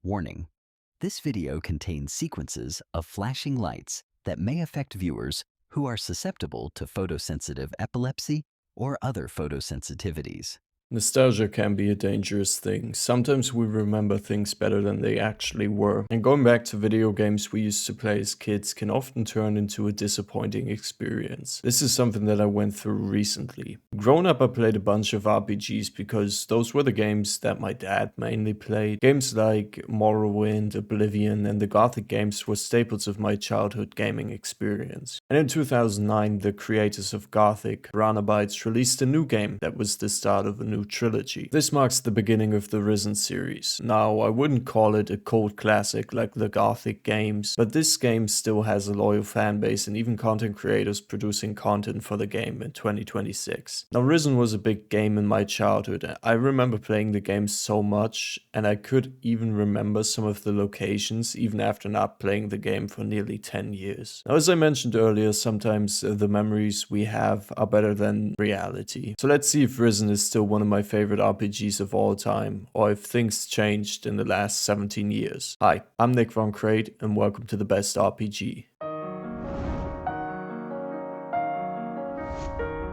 Warning: this video contains sequences of flashing lights that may affect viewers who are susceptible to photosensitive epilepsy or other photosensitivities. Nostalgia can be a dangerous thing. Sometimes we remember things better than they actually were. And going back to video games we used to play as kids can often turn into a disappointing experience. This is something that I went through recently. Growing up, I played a bunch of RPGs because those were the games that my dad mainly played. Games like Morrowind, Oblivion, and the Gothic games were staples of my childhood gaming experience. And in 2009, the creators of Gothic, Piranha Bytes, released a new game that was the start of a new trilogy. This marks the beginning of the Risen series. Now, I wouldn't call it a cult classic like the Gothic games, but this game still has a loyal fan base and even content creators producing content for the game in 2026. Now, Risen was a big game in my childhood. I remember playing the game so much, and I could even remember some of the locations even after not playing the game for nearly 10 years. Now, as I mentioned earlier, sometimes the memories we have are better than reality. So let's see if Risen is still one of my favorite RPGs of all time, or if things changed in the last 17 years. Hi, I'm Nik Von Crait, and welcome to the best RPG.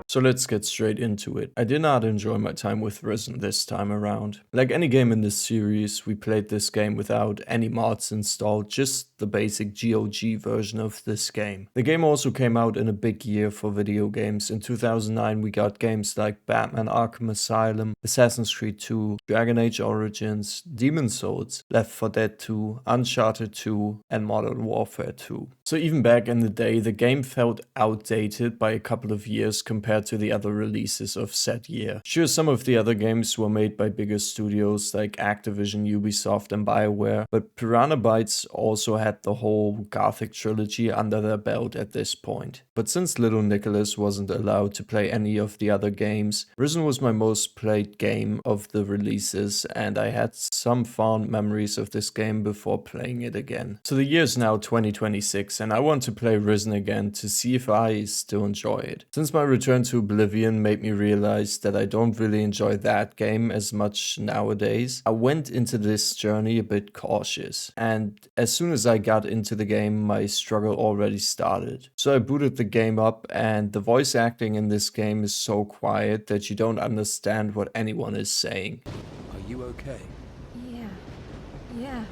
So let's get straight into it. I did not enjoy my time with Risen this time around. Like any game in this series, we played this game without any mods installed, just the basic GOG version of this game. The game also came out in a big year for video games. In 2009 we got games like Batman Arkham Asylum, Assassin's Creed 2, Dragon Age Origins, Demon's Souls, Left 4 Dead 2, Uncharted 2, and Modern Warfare 2. So even back in the day, the game felt outdated by a couple of years compared to the other releases of said year. Sure, some of the other games were made by bigger studios like Activision, Ubisoft, and BioWare, but Piranha Bytes also had the whole Gothic trilogy under their belt at this point. But since little Nicholas wasn't allowed to play any of the other games, Risen was my most played game of the releases, and I had some fond memories of this game before playing it again. So the year is now 2026, and I want to play Risen again to see if I still enjoy it. Since my return to Oblivion made me realize that I don't really enjoy that game as much nowadays, I went into this journey a bit cautious, and as soon as I got into the game, my struggle already started. So I booted the game up, and the voice acting in this game is so quiet that you don't understand what anyone is saying. Are you okay? Yeah.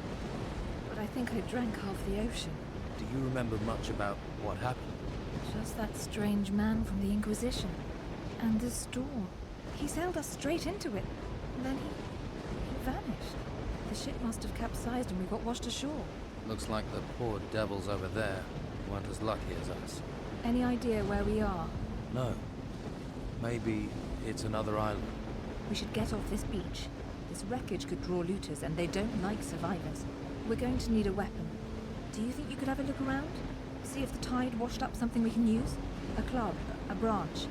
But I think I drank half the ocean. Do you remember much about what happened? Just that strange man from the Inquisition. And the storm. He sailed us straight into it. And then he vanished. The ship must have capsized and we got washed ashore. Looks like the poor devils over there weren't as lucky as us. Any idea where we are? No. Maybe it's another island. We should get off this beach. This wreckage could draw looters and they don't like survivors. We're going to need a weapon. Do you think you could have a look around? See if the tide washed up something we can use? A club, a branch.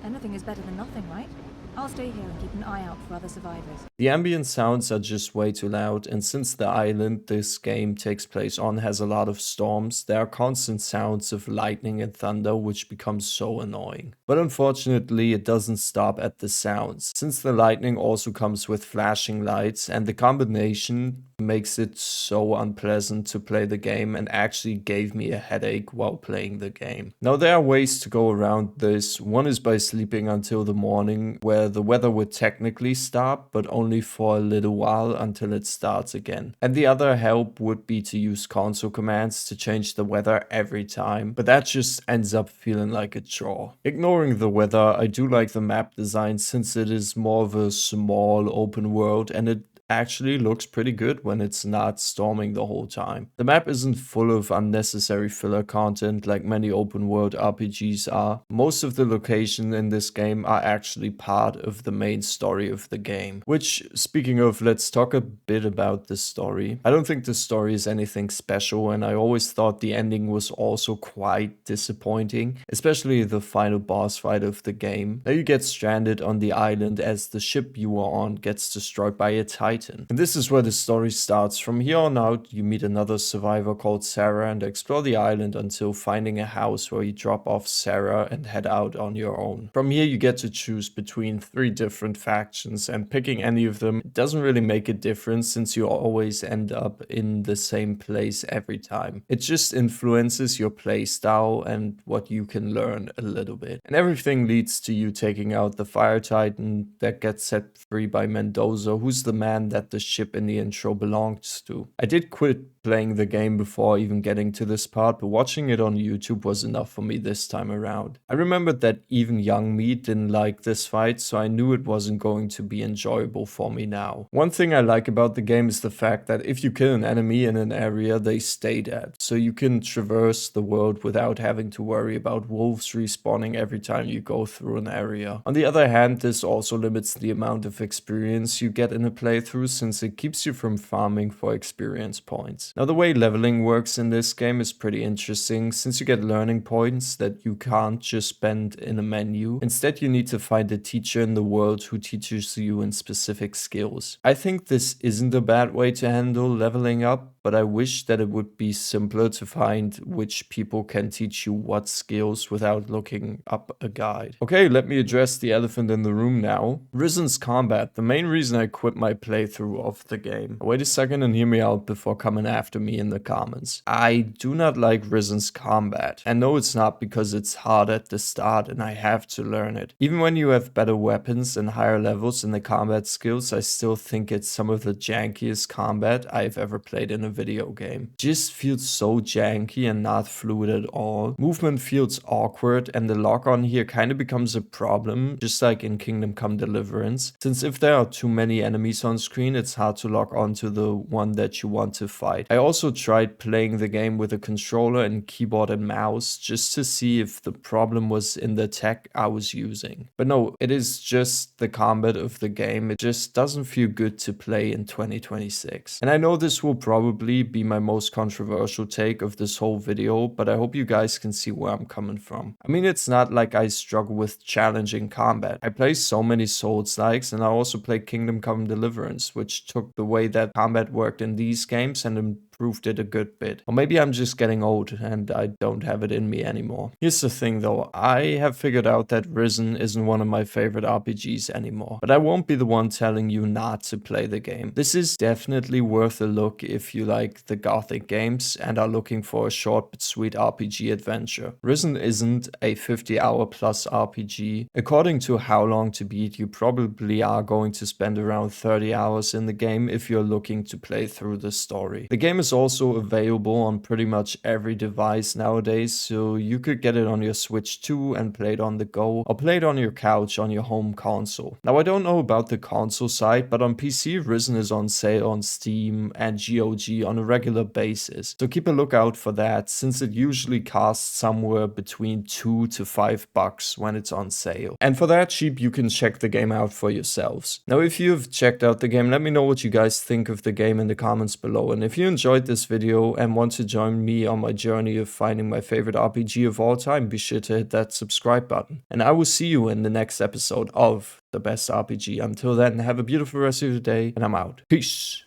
Anything is better than nothing, right? I'll stay here and keep an eye out for other survivors. The ambient sounds are just way too loud, and since the island this game takes place on has a lot of storms, there are constant sounds of lightning and thunder which becomes so annoying. But unfortunately it doesn't stop at the sounds, since the lightning also comes with flashing lights, and the combination makes it so unpleasant to play the game and actually gave me a headache while playing the game. Now there are ways to go around this. One is by sleeping until the morning, where the weather would technically stop, but only for a little while until it starts again. And the other help would be to use console commands to change the weather every time, but that just ends up feeling like a chore. Ignoring the weather, I do like the map design since it is more of a small open world, and it actually looks pretty good when it's not storming the whole time. The map isn't full of unnecessary filler content like many open world RPGs are. Most of the locations in this game are actually part of the main story of the game. Which, speaking of, let's talk a bit about the story. I don't think the story is anything special, and I always thought the ending was also quite disappointing, especially the final boss fight of the game. Now you get stranded on the island as the ship you are on gets destroyed by a tide Titan. And this is where the story starts. From here on out, you meet another survivor called Sarah and explore the island until finding a house where you drop off Sarah and head out on your own. From here, you get to choose between 3 different factions, and picking any of them doesn't really make a difference since you always end up in the same place every time. It just influences your play style and what you can learn a little bit. And everything leads to you taking out the Fire Titan that gets set free by Mendoza, who's the man that the ship in the intro belongs to. I did quit playing the game before even getting to this part, but watching it on YouTube was enough for me this time around. I remembered that even young me didn't like this fight, so I knew it wasn't going to be enjoyable for me now. One thing I like about the game is the fact that if you kill an enemy in an area, they stay dead, so you can traverse the world without having to worry about wolves respawning every time you go through an area. On the other hand, this also limits the amount of experience you get in a playthrough since it keeps you from farming for experience points. Now, the way leveling works in this game is pretty interesting since you get learning points that you can't just spend in a menu. Instead, you need to find a teacher in the world who teaches you in specific skills. I think this isn't a bad way to handle leveling up, but I wish that it would be simpler to find which people can teach you what skills without looking up a guide. Okay, let me address the elephant in the room now. Risen's combat, the main reason I quit my playthrough of the game. Wait a second and hear me out before coming after me in the comments. I do not like Risen's combat. I know it's not because it's hard at the start and I have to learn it. Even when you have better weapons and higher levels in the combat skills, I still think it's some of the jankiest combat I've ever played in a video game. Just feels so janky and not fluid at all. Movement feels awkward and the lock-on here kind of becomes a problem, just like in Kingdom Come Deliverance, since if there are too many enemies on screen, it's hard to lock onto the one that you want to fight. I also tried playing the game with a controller and keyboard and mouse just to see if the problem was in the tech I was using. But no, it is just the combat of the game. It just doesn't feel good to play in 2026. And I know this will probably be my most controversial take of this whole video, but I hope you guys can see where I'm coming from. I mean, it's not like I struggle with challenging combat. I play so many Souls-likes, and I also play Kingdom Come Deliverance, which took the way that combat worked in these games and improved it a good bit. Or maybe I'm just getting old and I don't have it in me anymore. Here's the thing though, I have figured out that Risen isn't one of my favorite RPGs anymore, but I won't be the one telling you not to play the game. This is definitely worth a look if you like the gothic games and are looking for a short but sweet RPG adventure. Risen isn't a 50-hour plus RPG. According to How Long to Beat, you probably are going to spend around 30 hours in the game if you're looking to play through the story. The game is also available on pretty much every device nowadays, so you could get it on your Switch too and play it on the go, or play it on your couch on your home console. Now, I don't know about the console side, but on PC, Risen is on sale on Steam and GOG on a regular basis, so keep a lookout for that, since it usually costs somewhere between $2 to $5 when it's on sale. And for that cheap, you can check the game out for yourselves. Now, if you've checked out the game, let me know what you guys think of the game in the comments below, and if you enjoyed this video and want to join me on my journey of finding my favorite RPG of all time, be sure to hit that subscribe button. And I will see you in the next episode of The Best RPG. Until then, have a beautiful rest of your day, and I'm out. Peace!